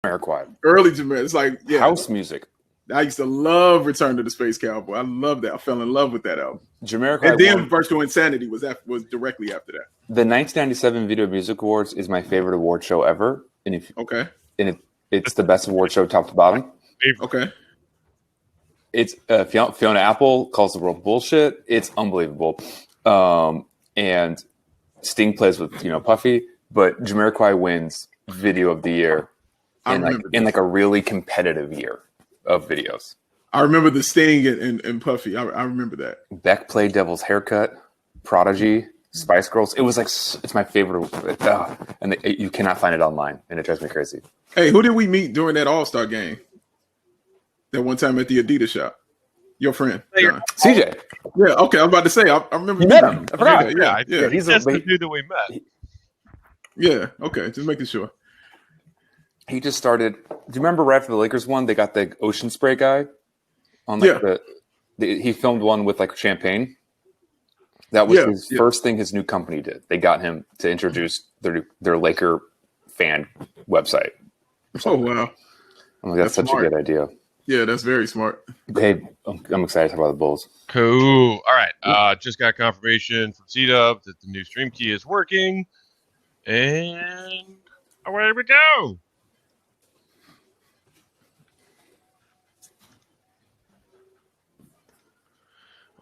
Jamiroquai. Early Jamiroquai. It's like House music. I used to love Return to the Space Cowboy. I love that. I fell in love with that album. Jamiroquai. And then Virtual Insanity was directly after that. The 1997 Video Music Awards is my favorite award show ever. And it's the best award show top to bottom. Okay. It's Fiona Apple calls the world bullshit. It's unbelievable. And Sting plays with Puffy, but Jamiroquai wins Video of the Year in a really competitive year of videos. I remember the Sting and Puffy. I remember that. Beck played Devil's Haircut, Prodigy, Spice Girls. It was it's my favorite. And you cannot find it online, and it drives me crazy. Hey, who did we meet during that All-Star game? That one time at the Adidas shop. Your friend, John. CJ. Yeah, okay. I was about to say, I remember you met him. I forgot. Yeah. He's the dude that we met. Yeah, okay. Just making sure. He just started. Do you remember right after the Lakers won, they got the ocean spray guy on he filmed one with champagne. That was his first thing his new company did. They got him to introduce their Laker fan website. Oh wow! I'm like, that's such smart. A good idea. Yeah, that's very smart. Hey, I'm excited to talk about the Bulls. Cool. All right. Just got confirmation from C-Dub that the new stream key is working. And away we go.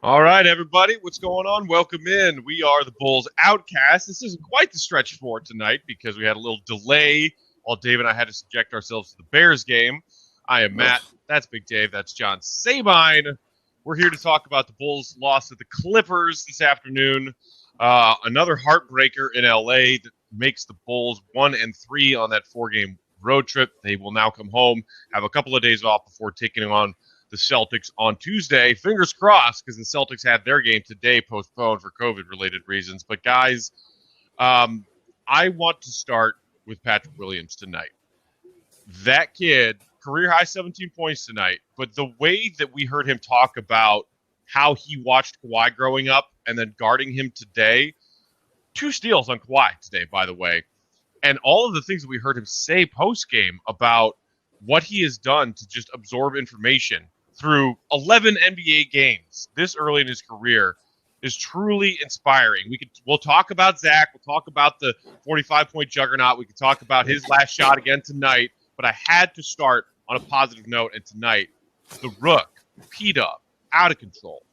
All right, everybody. What's going on? Welcome in. We are the Bulls Outcasts. This isn't quite the stretch for tonight because we had a little delay while Dave and I had to subject ourselves to the Bears game. I am Matt. That's Big Dave. That's John Sabine. We're here to talk about the Bulls' loss to the Clippers this afternoon. Another heartbreaker in LA that makes the Bulls 1-3 on that 4-game road trip. They will now come home, have a couple of days off before taking on the Celtics on Tuesday. Fingers crossed, because the Celtics had their game today postponed for COVID-related reasons. But, guys, I want to start with Patrick Williams tonight. That kid, career-high 17 points tonight, but the way that we heard him talk about how he watched Kawhi growing up and then guarding him today, 2 steals on Kawhi today, by the way, and all of the things that we heard him say post-game about what he has done to just absorb information through 11 NBA games this early in his career is truly inspiring. We'll talk about Zach. We'll talk about the 45-point juggernaut. We could talk about his last shot again tonight, but I had to start on a positive note, and tonight, the Rook, P-Dub, out of control.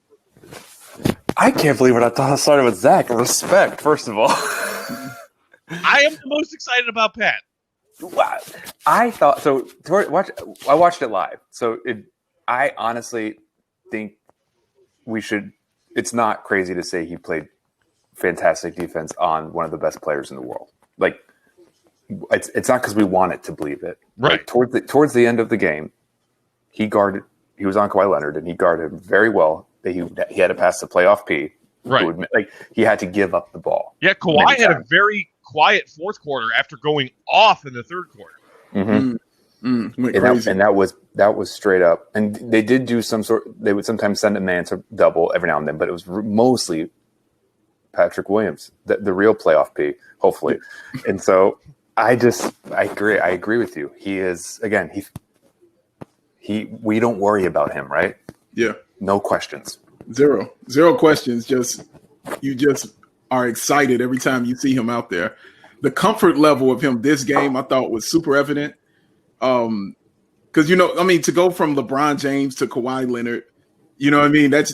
I can't believe it. I thought I started with Zach. Respect, first of all. I am the most excited about Pat. I thought so. I watched it live, so I honestly think we should. It's not crazy to say he played fantastic defense on one of the best players in the world. It's not because we wanted to believe it. Right. Towards the end of the game, he was on Kawhi Leonard, and he guarded him very well. He had to pass the playoff P. Right. He had to give up the ball. Yeah, Kawhi had a very quiet fourth quarter after going off in the third quarter. Mm-hmm. And that was straight up. And they did do they would sometimes send a man to double every now and then, but it was mostly Patrick Williams, the real playoff P, hopefully. And so I agree with you. He is, again, we don't worry about him, right? Yeah. No questions. Zero questions. You just are excited every time you see him out there. The comfort level of him this game, I thought, was super evident. Because, to go from LeBron James to Kawhi Leonard,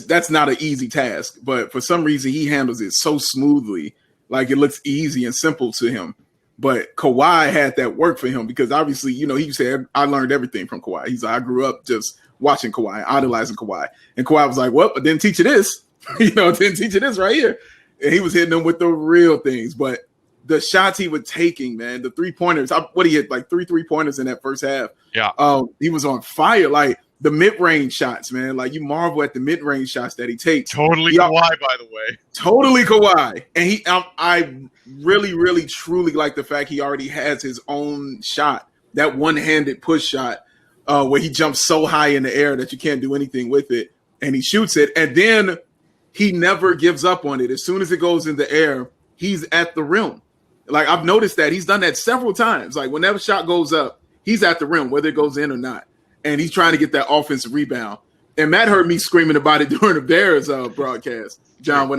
that's not an easy task. But for some reason, he handles it so smoothly, like it looks easy and simple to him. But Kawhi had that work for him because obviously, he said, I learned everything from Kawhi. He's like, I grew up just watching Kawhi, idolizing Kawhi. And Kawhi was like, well, I didn't teach you this. Didn't teach you this right here. And he was hitting them with the real things. But the shots he was taking, man, the 3-pointers, he hit like 3 3-pointers in that first half. Yeah. He was on fire. Like the mid-range shots, man. Like you marvel at the mid-range shots that he takes. Totally Kawhi, by the way. Totally Kawhi. And I really, really, truly like the fact he already has his own shot, that one-handed push shot where he jumps so high in the air that you can't do anything with it. And he shoots it. And then he never gives up on it. As soon as it goes in the air, he's at the rim. Like I've noticed that he's done that several times. Like whenever shot goes up, he's at the rim, whether it goes in or not. And he's trying to get that offensive rebound. And Matt heard me screaming about it during the Bears broadcast, John, when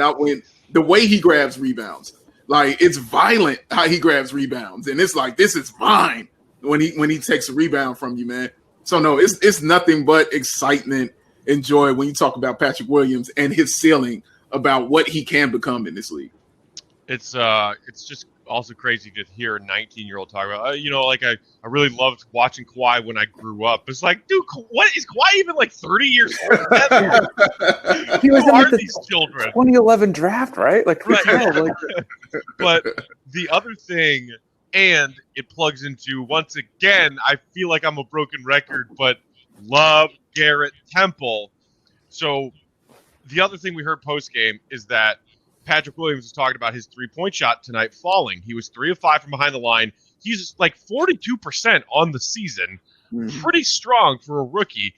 the way he grabs rebounds. Like, it's violent how he grabs rebounds. And it's like, this is mine when he takes a rebound from you, man. So, no, it's nothing but excitement and joy when you talk about Patrick Williams and his ceiling about what he can become in this league. It's just also crazy to hear a 19-year-old talk about, I really loved watching Kawhi when I grew up. It's like, dude, what is Kawhi even like 30 years old? He was Who in are the these children? 2011 draft, right? Like, Right. But the other thing, and it plugs into, once again, I feel like I'm a broken record, but love Garrett Temple. So the other thing we heard post-game is that Patrick Williams was talking about his three-point shot tonight falling. He was 3 of 5 from behind the line. He's like 42% on the season. Pretty strong for a rookie.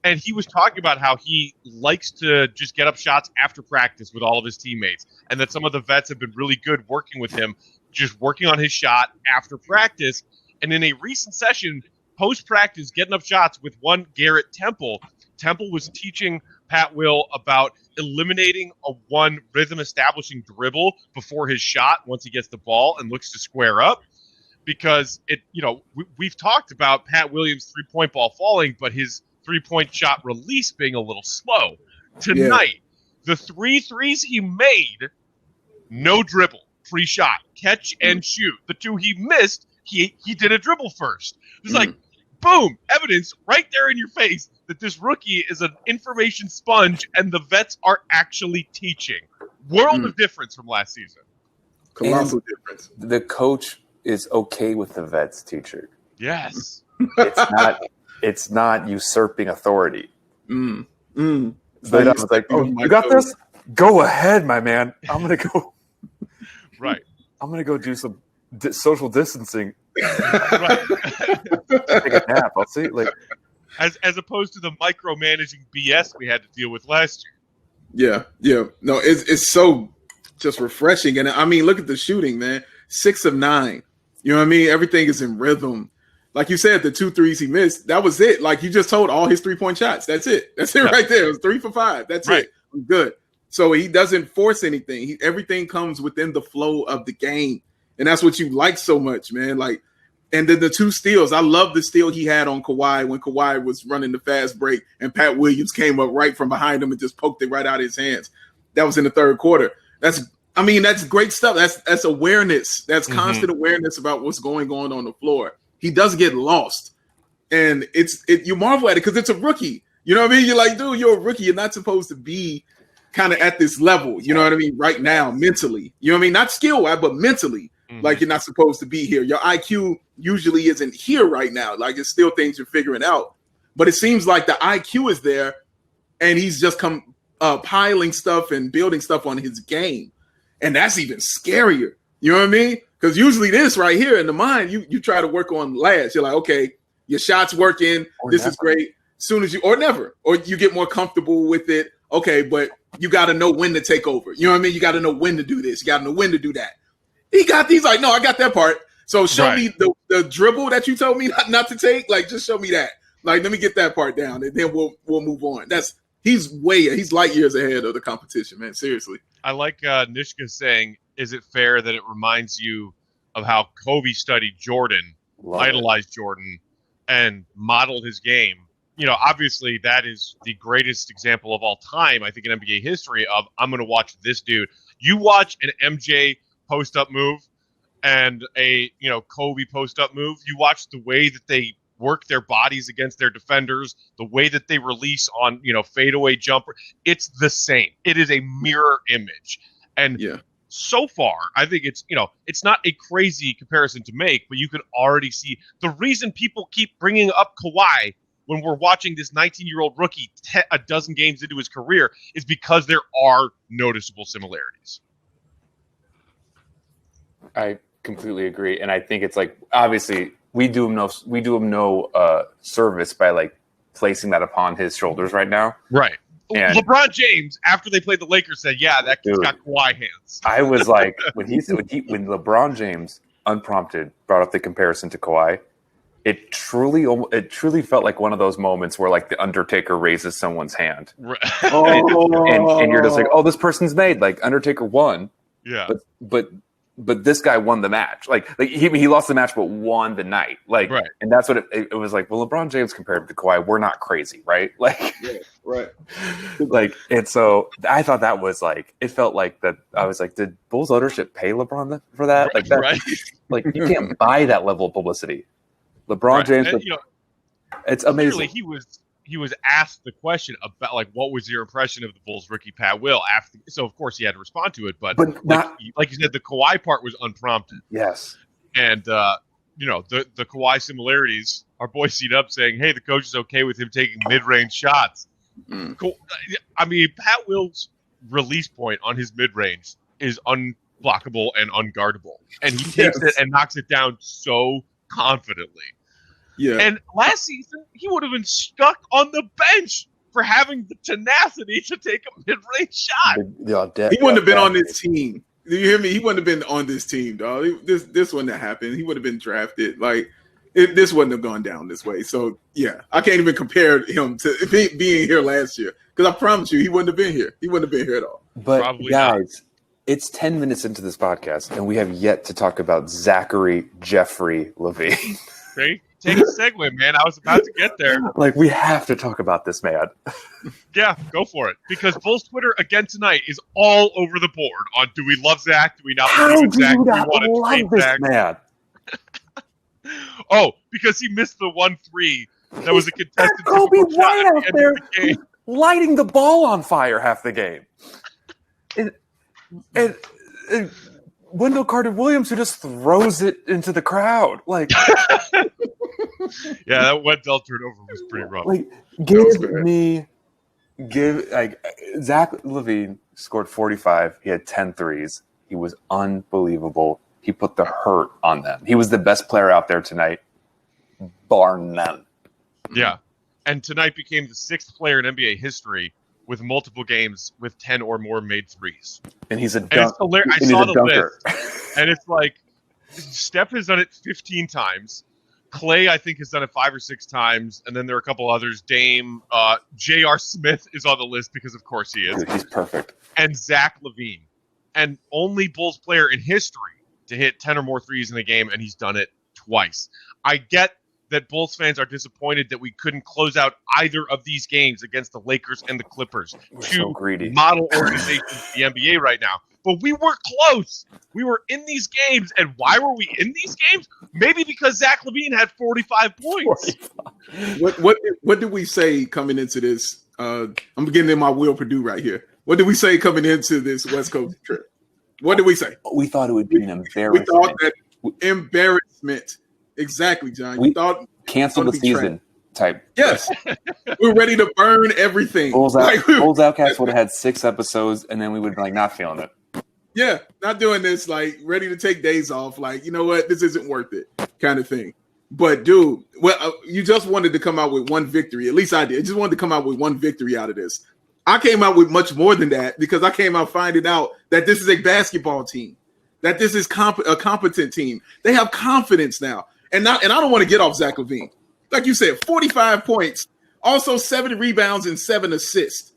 And he was talking about how he likes to just get up shots after practice with all of his teammates, and that some of the vets have been really good working with him, just working on his shot after practice. And in a recent session, post-practice, getting up shots with one Garrett Temple, Temple was teaching Pat Will about eliminating a one rhythm establishing dribble before his shot once he gets the ball and looks to square up. Because we've talked about Pat Williams' three-point ball falling, but his three-point shot release being a little slow. Tonight, the 3 threes he made, no dribble, pre-shot, catch and shoot. The 2 he missed, he did a dribble first. It's like, boom, evidence right there in your face that this rookie is an information sponge and the vets are actually teaching. World of difference from last season. Colossal difference. The coach is okay with the vets teacher. Yes. It's not usurping authority. So But I was like, you got this? Go ahead, my man. I'm going to go. Right. I'm going to go do some social distancing. Right. Take a nap. I'll see. Like, as opposed to the micromanaging BS we had to deal with last year. Yeah. No, it's so just refreshing. And I mean, look at the shooting, man. 6 of 9. You know what I mean? Everything is in rhythm. Like you said, the 2 threes he missed, that was it. Like you just told all his 3-point shots. That's it. That's it right there. It was 3 for 5. That's right. It. I'm good. So he doesn't force anything. Everything comes within the flow of the game. And that's what you like so much, man. Like, and then the 2 steals. I love the steal he had on Kawhi when Kawhi was running the fast break and Pat Williams came up right from behind him and just poked it right out of his hands. That was in the third quarter. That's great stuff. That's awareness. That's constant awareness about what's going on the floor. He does get lost, and you marvel at it because it's a rookie. You know what I mean? You're like, dude, you're a rookie. You're not supposed to be kind of at this level. You know what I mean? Right now, mentally. You know what I mean? Not skill-wise, but mentally. Like you're not supposed to be here. Your IQ usually isn't here right now. Like it's still things you're figuring out. But it seems like the IQ is there, and he's just come piling stuff and building stuff on his game. And that's even scarier. You know what I mean? Because usually this right here in the mind, you try to work on last. You're like, okay, your shot's working. This is great. Soon as or you get more comfortable with it. Okay, but you got to know when to take over. You know what I mean? You got to know when to do this. You got to know when to do that. He's like, no, I got that part. So show me the dribble that you told me not to take. Like, just show me that. Like, let me get that part down, and then we'll move on. He's light years ahead of the competition, man. Seriously. I like Nishka saying, is it fair that it reminds you of how Kobe studied Jordan, idolized Jordan, and modeled his game? You know, obviously that is the greatest example of all time, I think, in NBA history of, I'm going to watch this dude. You watch an MJ post-up move and a, Kobe post-up move. You watch the way that they work their bodies against their defenders, the way that they release on, fadeaway jumper. It's the same. It is a mirror image. And so far, I think it's, it's not a crazy comparison to make, but you can already see the reason people keep bringing up Kawhi when we're watching this 19-year-old rookie a dozen games into his career is because there are noticeable similarities. I completely agree. And I think it's like, obviously, we do him no service by like placing that upon his shoulders right now. Right. And LeBron James, after they played the Lakers, said, "Yeah, that kid's got Kawhi hands." I was like, when LeBron James unprompted brought up the comparison to Kawhi, it truly felt like one of those moments where like the Undertaker raises someone's hand, and you're just like, oh, this person's made. Like Undertaker won, Yeah. but this guy won the match. Like he lost the match, but won the night. Like, Right. And that's what it was like. Well, LeBron James compared to Kawhi, we're not crazy, right? Like, Yeah, right. like, and so I thought that was like, it felt like that. I was like, did Bulls ownership pay LeBron for that? Like that, Right. like you can't buy that level of publicity. LeBron James, And, it's amazing. clearly he was asked the question about like what was your impression of the Bulls rookie Pat Will after, so of course he had to respond to it, but not like you said, the Kawhi part was unprompted. Yes. And the Kawhi similarities, our boy seat up saying, hey, the coach is okay with him taking mid-range shots. I mean, Pat Will's release point on his mid-range is unblockable and unguardable, and he takes it and knocks it down so confidently. Yeah. And last season, he would have been stuck on the bench for having the tenacity to take a mid-range shot. He wouldn't have been on this team. Do you hear me? He wouldn't have been on this team, dog. This wouldn't have happened. He would have been drafted. Like, this wouldn't have gone down this way. So, yeah, I can't even compare him to being here last year. Because I promise you, he wouldn't have been here. He wouldn't have been here at all. But, Probably guys, it's 10 minutes into this podcast, and we have yet to talk about Zachary Jeffrey Levine. Okay? Take a segue, man. I was about to get there. Like, we have to talk about this man. Yeah, go for it. Because Bulls Twitter again tonight is all over the board on do we love Zach? Do we not believe in Zach? Do we want to trade this Zach? man? Oh, because he missed the 1-3 that was a contested Kobe typical shot White at out the end there of the game. lighting the ball on fire half the game. And Wendell Carter Williams who just throws it into the crowd. Like, Yeah, that Wendell turnover was pretty rough. like Zach Levine scored 45. He had 10 threes. He was unbelievable. He put the hurt on them. He was the best player out there tonight, bar none. Yeah. And tonight became the 6th player in NBA history with multiple games with 10 or more made threes. And he's a And it's hilarious. I he's saw a the dunker. list, and it's like Steph has done it 15 times. Clay, I think, has done it 5 or 6 times, and then there are a couple others. Dame, J.R. Smith is on the list because, of course, he is. Dude, he's perfect. And Zach Levine, and only Bulls player in history to hit 10 or more threes in a game, and he's done it twice. I get that Bulls fans are disappointed that we couldn't close out either of these games against the Lakers and the Clippers, We're two so greedy. model organizations in the NBA right now. But we were close. We were in these games, and why were we in these games? Maybe because Zach LaVine had 45 points. What did we say coming into this? I'm getting in my Will Purdue right here. What did we say coming into this West Coast trip? What did we say? We thot it would be an embarrassment. We thought that embarrassment. Exactly, John. We You thought cancel the season type. Yes, we're ready to burn everything. Bulls Like, Outcasts would have had 6 episodes, and then we would be like not feeling it. yeah, not doing this. Like ready to take days off. Like you know what, this isn't worth it, kind of thing. But dude, well, you just wanted to come out with one victory. At least I did. I just wanted to come out with one victory out of this. I came out with much more than that because I came out finding out that this is a basketball team, that this is a competent team. They have confidence now. And I don't want to get off Zach LaVine. Like you said, 45 points, also 7 rebounds and 7 assists.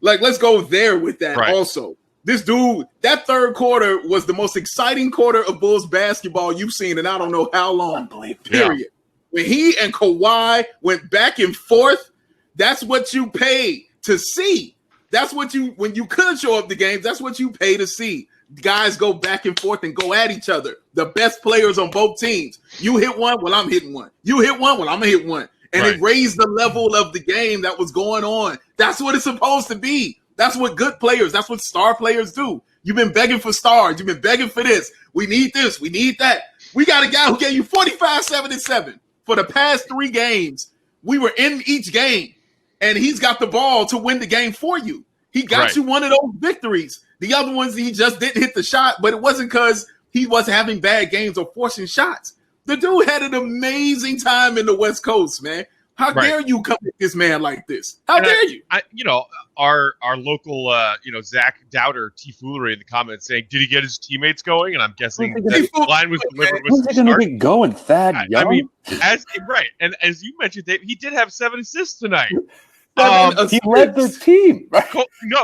Like, let's go there with that also. This dude, that third quarter was the most exciting quarter of Bulls basketball you've seen in I don't know how long. Period. Yeah. When he and Kawhi went back and forth, that's what you pay to see. That's what when you could show up the games, that's what you pay to see. Guys go back and forth and go at each other. The best players on both teams. You hit one, well, I'm hitting one. You hit one, well, I'm going to hit one. And it raised the level of the game that was going on. That's what it's supposed to be. That's what good players, that's what star players do. You've been begging for stars. You've been begging for this. We need this. We need that. We got a guy who gave you 45, 7, and 7. For the past 3 games, we were in each game, and he's got the ball to win the game for you. He got you one of those victories. The other ones, he just didn't hit the shot, but it wasn't because he was having bad games or forcing shots. The dude had an amazing time in the West Coast, man. How dare you come at this man like this? How dare you? Our local, Zach Doubter T-Foolery in the comments saying, did he get his teammates going? And I'm guessing the line was delivered with Who's going to get going? Thad Young? I mean, and as you mentioned, Dave, he did have 7 assists tonight. He led their team.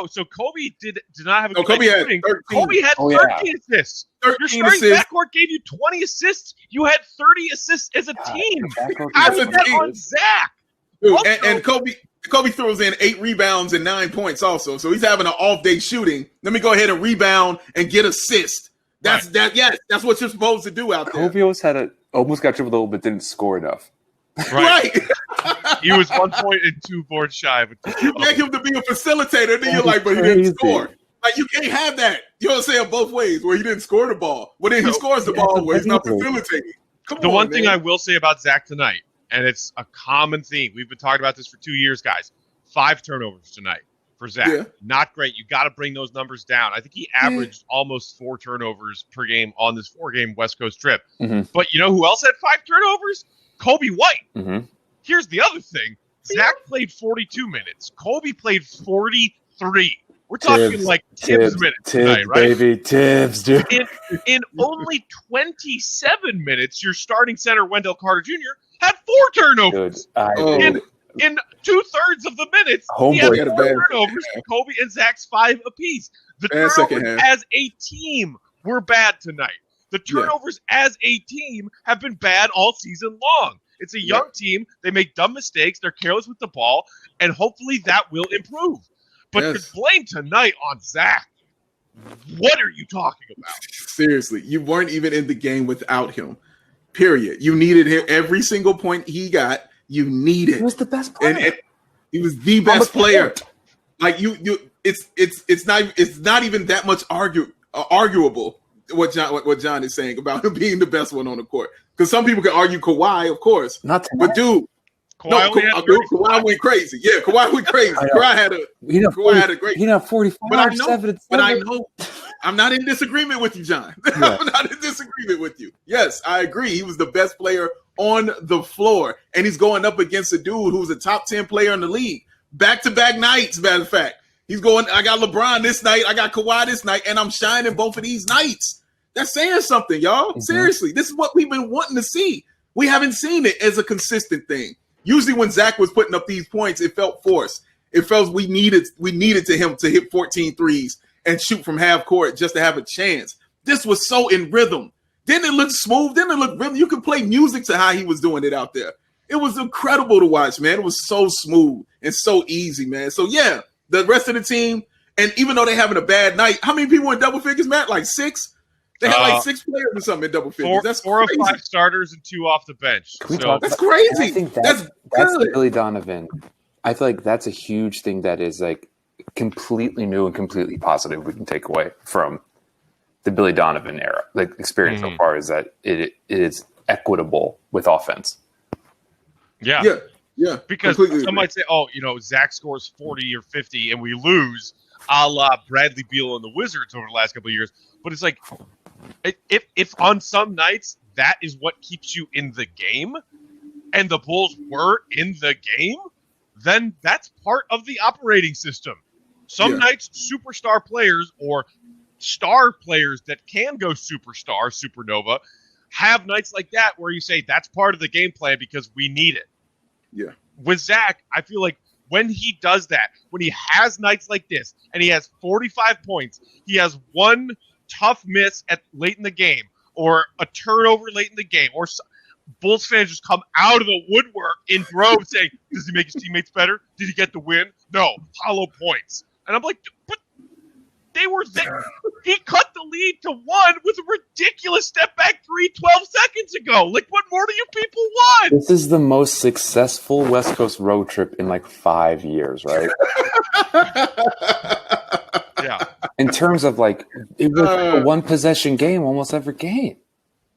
So Kobe did not have a good Kobe had 13. 13. Kobe had 13 assists. 13 Your starting assists. backcourt gave you 20 assists. You had 30 assists as a team. As a team. On Zach. Dude, Also, and Kobe throws in 8 rebounds and 9 points also. So he's having an off day shooting. Let me go ahead and rebound and get assist. That's what you're supposed to do out there. Kobe almost got triple double, but didn't score enough. Right. He was 1 point and 2 boards shy. You make him to be a facilitator, and then you're like, but he didn't score. Like, you can't have that. You know what I'm saying? Both ways, where he didn't score the ball. Well, then he scores the ball where he's not facilitating. The one thing I will say about Zach tonight, and it's a common theme. We've been talking about this for 2 years, guys. 5 turnovers tonight for Zach. Yeah. Not great. You got to bring those numbers down. I think he averaged almost 4 turnovers per game on this 4-game West Coast trip. Mm-hmm. But you know who else had 5 turnovers? Kobe White. Mm-hmm. Here's the other thing. Zach played 42 minutes. Kobe played 43. We're talking Tibbs minutes tonight, right? Baby, Tibbs, dude. In only 27 minutes, your starting center, Wendell Carter Jr., had 4 turnovers. In 2/3 of the minutes, he had 4 turnovers. Kobe and Zach's 5 apiece. The turnovers as a team were bad tonight. The turnovers as a team have been bad all season long. It's a young team. They make dumb mistakes. They're careless with the ball, and hopefully that will improve. But to blame tonight on Zach, what are you talking about? Seriously, you weren't even in the game without him. Period. You needed him. Every single point he got, you needed. He was the best player. And he was the best player. Like it's not even that much arguable. What John is saying about him being the best one on the court. Because some people can argue Kawhi, of course. Not tonight. But dude, Kawhi went crazy. Yeah, Kawhi went crazy. Kawhi had a great. He had 45. But I know. I'm not in disagreement with you, John. Yeah. I'm not in disagreement with you. Yes, I agree. He was the best player on the floor, and he's going up against a dude who's a top 10 player in the league. Back-to-back nights, matter of fact. He's going. I got LeBron this night. I got Kawhi this night, and I'm shining both of these nights. That's saying something, y'all. Mm-hmm. Seriously, this is what we've been wanting to see. We haven't seen it as a consistent thing. Usually when Zach was putting up these points, it felt forced. It felt we needed to him to hit 14 threes and shoot from half court just to have a chance. This was so in rhythm. Didn't it look smooth? Didn't it look rhythm? You could play music to how he was doing it out there. It was incredible to watch, man. It was so smooth and so easy, man. So, yeah, the rest of the team, and even though they're having a bad night, how many people in double figures, Matt? Like 6? They had 6 players or something in double figures. That's 4 or 5 starters and 2 off the bench. That's crazy. I think that's Billy Donovan. I feel like that's a huge thing that is like completely new and completely positive we can take away from the Billy Donovan era. Like experience so far is that it is equitable with offense. Yeah. Because some might say, Zach scores 40 or 50 and we lose, a la Bradley Beal and the Wizards over the last couple of years. But it's like, if on some nights that is what keeps you in the game, and the Bulls were in the game, then that's part of the operating system. Some nights, superstar players or star players that can go superstar, supernova, have nights like that where you say that's part of the game plan because we need it. Yeah. With Zach, I feel like when he does that, when he has nights like this, and he has 45 points, he has one tough miss late in the game, or a turnover late in the game, or Bulls fans just come out of the woodwork in droves saying, does he make his teammates better? Did he get the win? No, hollow points. And I'm like, but they were there. He cut the lead to 1 with a ridiculous step back 3 12 seconds ago. Like, what more do you people want? This is the most successful West Coast road trip in like 5 years, right? Yeah. In terms of like, it was like a 1 possession game almost every game.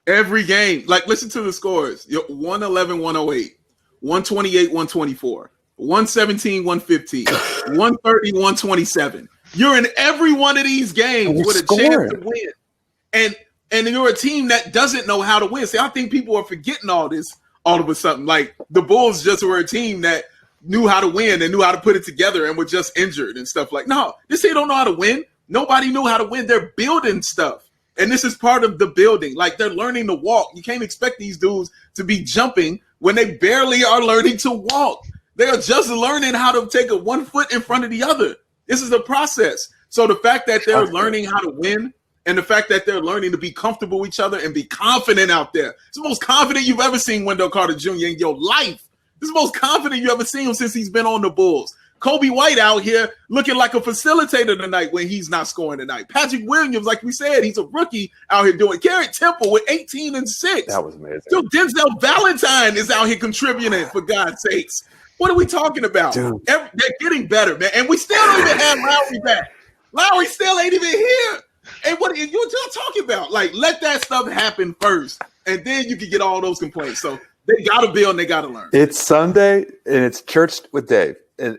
Every game. Like, listen to the scores. 111, 108, 128, 124, 117, 115, 130, 127. You're in every one of these games with a chance to win. And you're a team that doesn't know how to win. See, I think people are forgetting all this all of a sudden. Like the Bulls just were a team that knew how to win and knew how to put it together and were just injured and stuff like, no, this team don't know how to win. Nobody knew how to win. They're building stuff. And this is part of the building. Like they're learning to walk. You can't expect these dudes to be jumping when they barely are learning to walk. They are just learning how to take a 1 foot in front of the other. This is a process. So the fact that they're learning how to win and the fact that they're learning to be comfortable with each other and be confident out there. It's the most confident you've ever seen Wendell Carter Jr. in your life. This is the most confident you ever seen him since he's been on the Bulls. Kobe White out here looking like a facilitator tonight when he's not scoring tonight. Patrick Williams, like we said, he's a rookie out here doing. Garrett Temple with 18 and 6. That was amazing. So Denzel Valentine is out here contributing, for God's sakes. What are we talking about? Dude. They're getting better, man. And we still don't even have Lowry back. Lowry still ain't even here. And what are you talking about? Like, let that stuff happen first, and then you can get all those complaints. So they got to build and they got to learn. It's Sunday, and it's church with Dave. And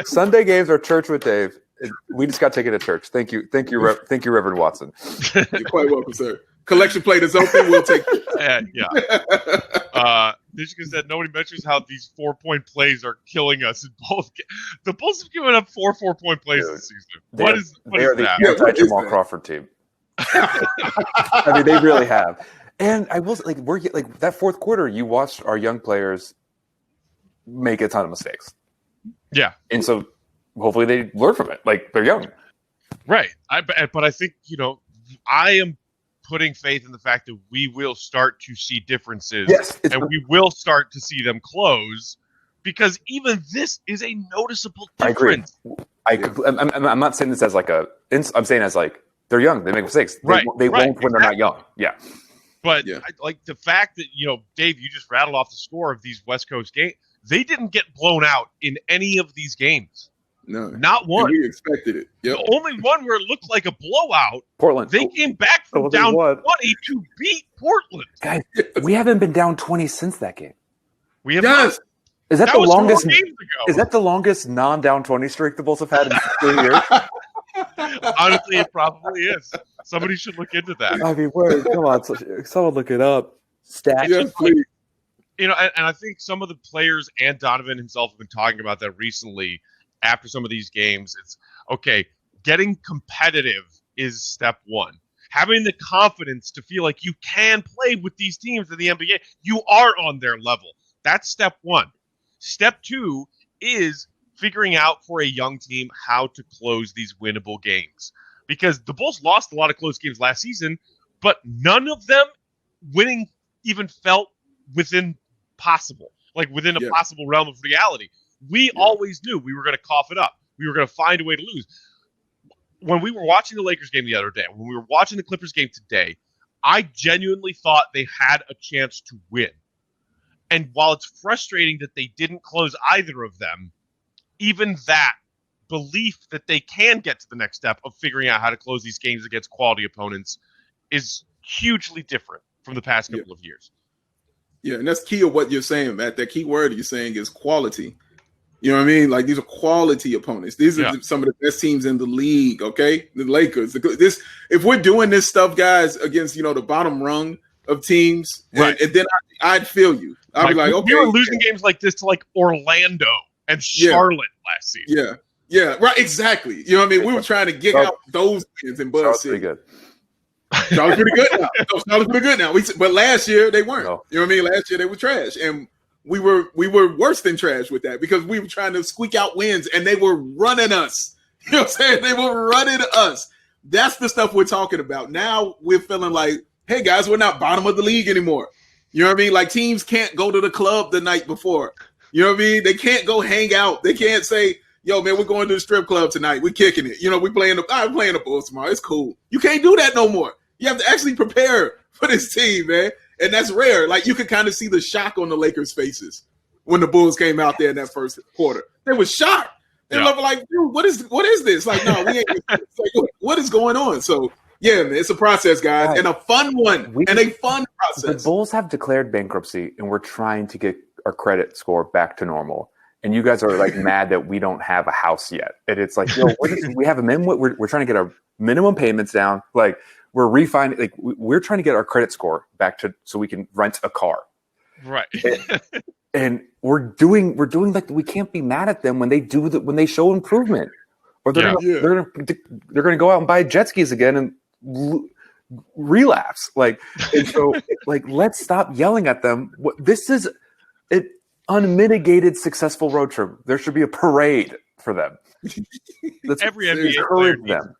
Sunday games are church with Dave. We just got taken to church. Thank you, Reverend Watson. You're quite welcome, sir. Collection plate is open. We'll take it. Yeah. Michigan said nobody mentions how these 4-point plays are killing us in both. The Bulls have given up 4 4-point plays this season. What is that? The Jamal Crawford team. I mean, they really have. And I will like we're like that fourth quarter. You watched our young players make a ton of mistakes. Yeah, and so hopefully they learn from it. Like they're young, right? But I think I am putting faith in the fact that we will start to see differences, and we will start to see them close, because even this is a noticeable difference. I agree. I'm not saying this as like I'm saying as like they're young, they make mistakes. They won't when they're not young. Yeah. But like the fact that, Dave, you just rattled off the score of these West Coast games. They didn't get blown out in any of these games. No, not one. And we expected it. Yep. The only one where it looked like a blowout, Portland. They came back from down 20 to beat Portland. Guys, we haven't been down 20 since that game. We have not. Is that the longest? Is that the longest non-down 20 streak the Bulls have had in 3 years? Honestly, it probably is. Somebody should look into that. I mean, come on, someone look it up. Stats. Yes, please. And I think some of the players and Donovan himself have been talking about that recently after some of these games. It's okay, getting competitive is step one. Having the confidence to feel like you can play with these teams in the NBA, you are on their level. That's step one. Step two is figuring out for a young team how to close these winnable games. Because the Bulls lost a lot of close games last season, but none of them winning even felt within possible, like within a possible realm of reality. We always knew we were going to cough it up. We were going to find a way to lose. When we were watching the Lakers game the other day, when we were watching the Clippers game today, I genuinely thought they had a chance to win. And while it's frustrating that they didn't close either of them, even that belief that they can get to the next step of figuring out how to close these games against quality opponents is hugely different from the past couple of years. Yeah, and that's key of what you're saying, Matt. That key word you're saying is quality. You know what I mean? Like, these are quality opponents. These are some of the best teams in the league, okay? The Lakers. If we're doing this stuff, guys, against, the bottom rung of teams, and then I'd feel you. I'd be like, okay. We were losing games like this to, like, Orlando and Charlotte last season. Yeah, right, exactly. You know what I mean? We were trying to get out those wins in Bud City. Pretty good. Charlotte's pretty good now. Charlotte's pretty good now. But last year they weren't. No. You know what I mean? Last year they were trash, and we were worse than trash with that because we were trying to squeak out wins, and they were running us. You know what I'm saying? They were running us. That's the stuff we're talking about. Now we're feeling like, hey guys, we're not bottom of the league anymore. You know what I mean? Like, teams can't go to the club the night before. You know what I mean? They can't go hang out. They can't say, yo, man, we're going to the strip club tonight. We're kicking it. We're playing the Bulls tomorrow. It's cool. You can't do that no more. You have to actually prepare for this team, man. And that's rare. Like, you could kind of see the shock on the Lakers' faces when the Bulls came out there in that first quarter. They were shocked. They were like, dude, what is this? Like, no, we ain't. It's like, what is going on? So, yeah, man, it's a process, guys, and a fun one, a fun process. The Bulls have declared bankruptcy, and we're trying to get our credit score back to normal. And you guys are like mad that we don't have a house yet. And it's like, we have a minimum. We're trying to get our minimum payments down. Like, we're trying to get our credit score back to so we can rent a car. Right. And we're doing like we can't be mad at them when they when they show improvement, or they're gonna go out and buy jet skis again and relapse. Like, and so like let's stop yelling at them. This is an unmitigated successful road trip. There should be a parade for them. Let's Every NBA player needs them.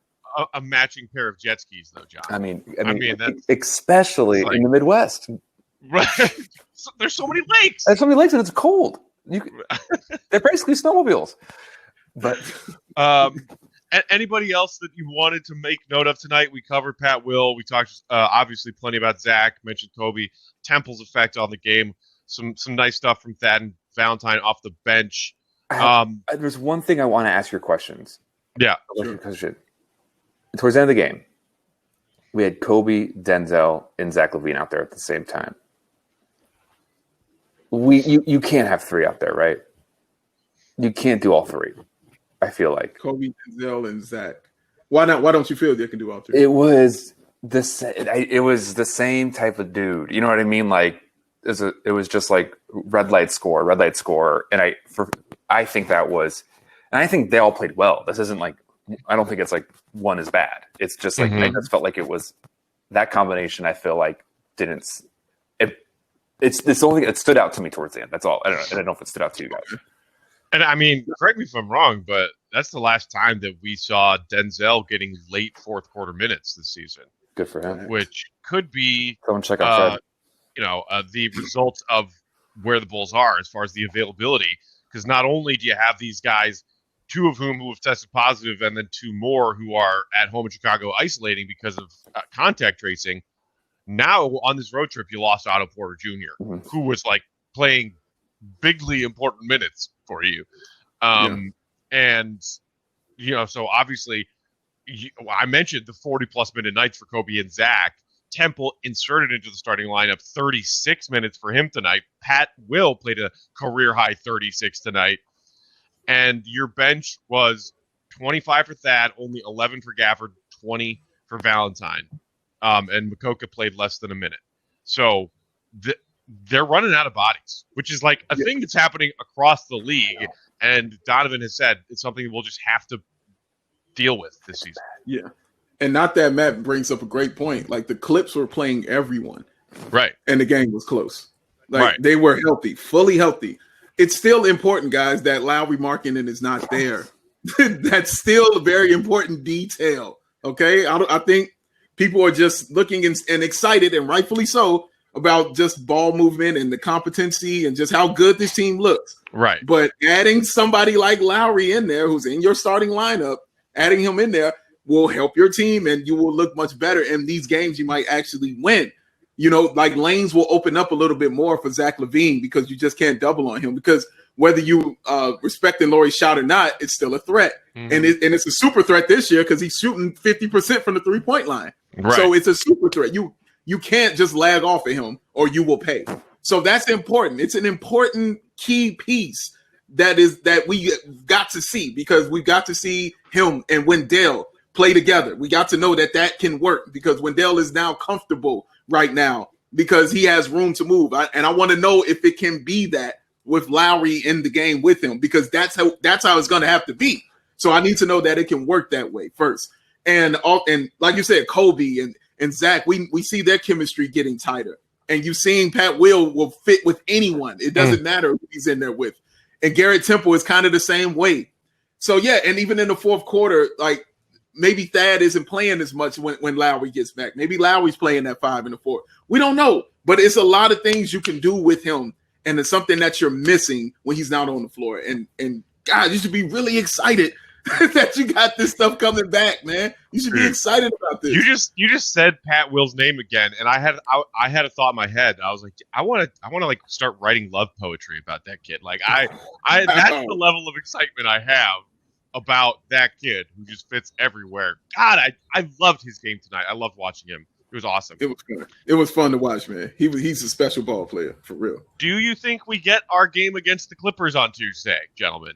A matching pair of jet skis, though, John. I mean, that's especially like, in the Midwest. Right. There's so many lakes. There's so many lakes, and it's cold. They're basically snowmobiles. But anybody else that you wanted to make note of tonight? We covered Pat Will. We talked obviously plenty about Zach. Mentioned Kobe, Temple's effect on the game. Some nice stuff from Thad and Valentine off the bench. There's one thing I want to ask your questions. Yeah. Sure. Towards the end of the game, we had Kobe, Denzel, and Zach LaVine out there at the same time. You can't have three out there, right? You can't do all three. I feel like Kobe, Denzel, and Zach. Why not? Why don't you feel they can do all three? It was the same type of dude. You know what I mean? Like it was just like red light score, and I think that was, and I think they all played well. This isn't like, I don't think it's like one is bad. It's just like I just felt like it was that combination. I feel like didn't. It's the only thing that stood out to me towards the end. That's all. I don't know if it stood out to you guys. And I mean, correct me if I'm wrong, but that's the last time that we saw Denzel getting late fourth quarter minutes this season. Good for him. Which could be, someone check out the results of where the Bulls are as far as the availability. Because not only do you have these guys, two of whom who have tested positive, and then two more who are at home in Chicago isolating because of contact tracing. Now on this road trip, you lost Otto Porter Jr., who was like playing bigly important minutes for you. And, so obviously I mentioned the 40-plus minute nights for Kobe and Zach. Temple inserted into the starting lineup 36 minutes for him tonight. Pat Will played a career-high 36 tonight. And your bench was 25 for Thad, only 11 for Gafford, 20 for Valentine. And Makoka played less than a minute. So they're running out of bodies, which is like a thing that's happening across the league. And Donovan has said it's something we'll just have to deal with this season. Yeah. And not that Matt brings up a great point. Like the Clips were playing everyone. Right. And the game was close. Like they were healthy, fully healthy. It's still important, guys, that Lowry Markkinen is not there. That's still a very important detail. Okay. I think people are just looking and excited, and rightfully so, about just ball movement and the competency and just how good this team looks. Right. But adding somebody like Lowry in there, who's in your starting lineup, adding him in there will help your team, and you will look much better. In these games, you might actually win. Like lanes will open up a little bit more for Zach LaVine because you just can't double on him, because whether you respect Lauri's shot or not, it's still a threat. And it's a super threat this year because he's shooting 50% from the three-point line. Right. So it's a super threat. You can't just lag off of him or you will pay. So that's important. It's an important key piece that we got to see, because we got to see him and Wendell play together. We got to know that can work, because Wendell is now comfortable right now because he has room to move. And I want to know if it can be that with Lowry in the game with him, because that's how it's going to have to be. So I need to know that it can work that way first. And like you said, Kobe and Zach, we see their chemistry getting tighter. And you've seen Pat will fit with anyone. It doesn't matter who he's in there with. And Garrett Temple is kind of the same way. So, yeah, and even in the fourth quarter, like maybe Thad isn't playing as much when Lowry gets back. Maybe Lowry's playing that 5 in the 4. We don't know. But it's a lot of things you can do with him. And it's something that you're missing when he's not on the floor. And God, you should be really excited that you got this stuff coming back, man. You should be excited about this. You just said Pat Will's name again, and I had a thought in my head. I was like, I want to like start writing love poetry about that kid. Like I that's the level of excitement I have about that kid who just fits everywhere. God, I loved his game tonight. I loved watching him. It was awesome. It was good. It was fun to watch, man. He's a special ball player for real. Do you think we get our game against the Clippers on Tuesday, gentlemen?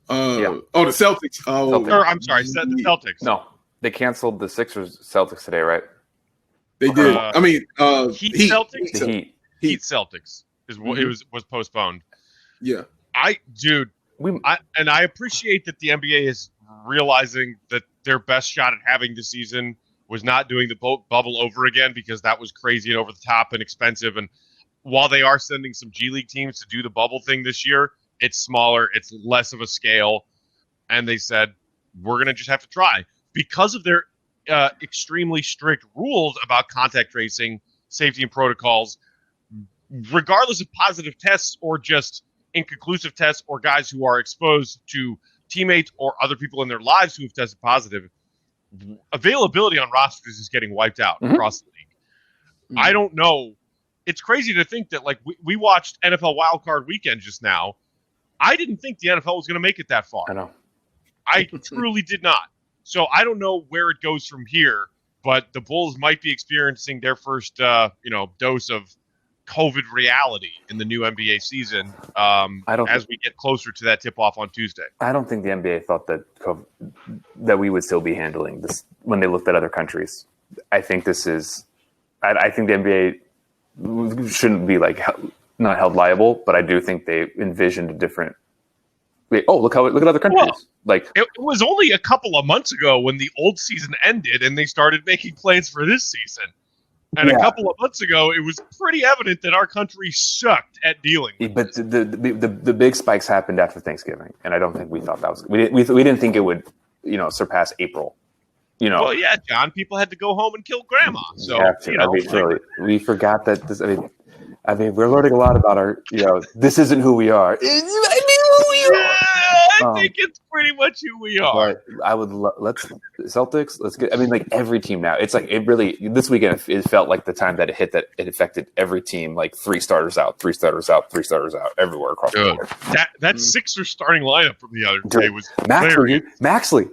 The Celtics. Or, I'm sorry, the Celtics. No, they canceled the Sixers Celtics today, right? They did. Heat Celtics? The Heat. Heat Celtics is what it was postponed. Yeah. I appreciate that the NBA is realizing that their best shot at having the season was not doing the bubble over again, because that was crazy and over the top and expensive. And while they are sending some G League teams to do the bubble thing this year, it's smaller, it's less of a scale. And they said, we're going to just have to try because of their extremely strict rules about contact tracing, safety and protocols, regardless of positive tests or just inconclusive tests or guys who are exposed to teammates or other people in their lives who have tested positive. Availability on rosters is getting wiped out across the league. I don't know. It's crazy to think that, like, we watched NFL Wildcard Weekend just now. I didn't think the NFL was going to make it that far. I know. I truly did not. So I don't know where it goes from here, but the Bulls might be experiencing their first, dose of COVID reality in the new NBA season as we get closer to that tip-off on Tuesday. I don't think the NBA thought that we would still be handling this when they looked at other countries. I think this is – I think the NBA shouldn't be, like, not held liable, but I do think they envisioned a different – look at other countries. Well, it was only a couple of months ago when the old season ended and they started making plans for this season. And a couple of months ago, it was pretty evident that our country sucked at dealing with But the big spikes happened after Thanksgiving, and I don't think we thought that was – we didn't think it would, surpass April. Well, yeah, John, people had to go home and kill grandma. So, we forgot that this – I mean, we're learning a lot about our – this isn't who we are. I think it's pretty much who we are. But I would let's Celtics. Let's get. I mean, like every team now. It's like it really. This weekend, it felt like the time that it hit that it affected every team. Like 3 starters out, 3 starters out, 3 starters out, everywhere across the board. That Sixers starting lineup from the other day was Maxley.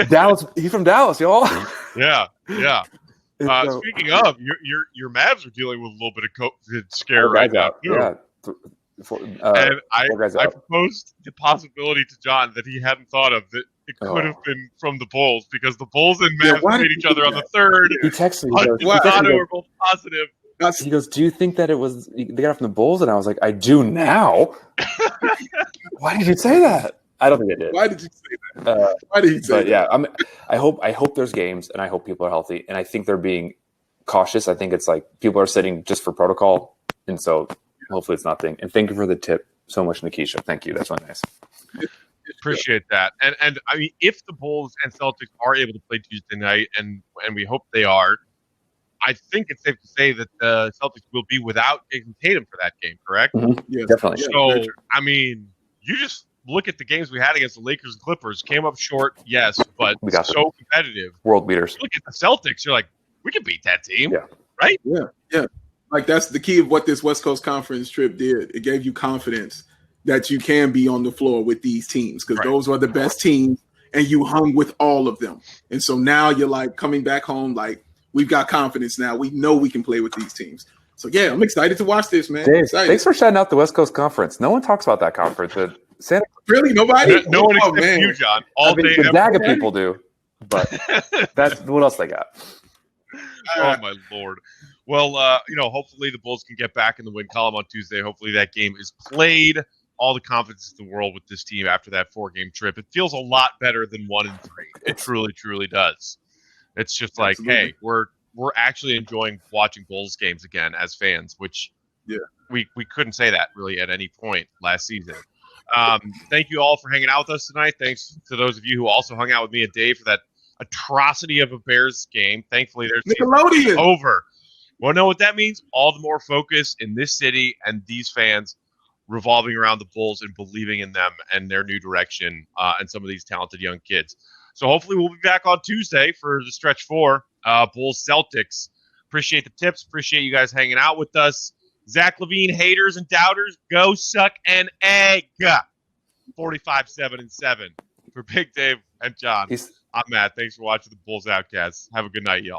Dallas. He's from Dallas, y'all. Yeah. Speaking of, your Mavs are dealing with a little bit of COVID scare right now. Yeah. And I proposed the possibility to John that he hadn't thought of, that it could have been from the Bulls, because the Bulls and Mavs played each other on the 3rd. He texted me. Were both positive. He goes, "Do you think that they got it from the Bulls?" And I was like, "I do now." Why did you say that? I don't think I did. Why did you say that? Why did he say that? Yeah, I hope there's games, and I hope people are healthy, and I think they're being cautious. I think it's like people are sitting just for protocol, and so hopefully it's nothing. And thank you for the tip so much, Nikisha. Thank you. That's really nice. Appreciate that. And I mean, if the Bulls and Celtics are able to play Tuesday night, and we hope they are, I think it's safe to say that the Celtics will be without Jason Tatum for that game, correct? Mm-hmm. Yeah, definitely. So, I mean, you just look at the games we had against the Lakers and Clippers. Came up short, yes, but so competitive. World beaters. You look at the Celtics, you're like, we can beat that team, right? Yeah. Like, that's the key of what this West Coast Conference trip did. It gave you confidence that you can be on the floor with these teams, because those are the best teams, and you hung with all of them. And so now you're like coming back home, like, we've got confidence now. We know we can play with these teams. So, yeah, I'm excited to watch this, man. Dave, thanks for shouting out the West Coast Conference. No one talks about that conference. Really? Nobody? No one except you, John. The Gonzaga people do, but that's what else they got. Oh, my Lord. Well, hopefully the Bulls can get back in the win column on Tuesday. Hopefully that game is played. All the confidence in the world with this team after that 4-game trip. It feels a lot better than 1-3. It truly, truly does. It's just like, hey, we're actually enjoying watching Bulls games again as fans, which we couldn't say that really at any point last season. Thank you all for hanging out with us tonight. Thanks to those of you who also hung out with me and Dave for that atrocity of a Bears game. Thankfully, their season is over. Well, know what that means? All the more focus in this city and these fans revolving around the Bulls and believing in them and their new direction and some of these talented young kids. So hopefully we'll be back on Tuesday for the stretch 4, Bulls Celtics. Appreciate the tips. Appreciate you guys hanging out with us. Zach LaVine haters and doubters, go suck an egg. 45-7-7 for Big Dave and John. I'm Matt. Thanks for watching the Bulls Outcasts. Have a good night, y'all.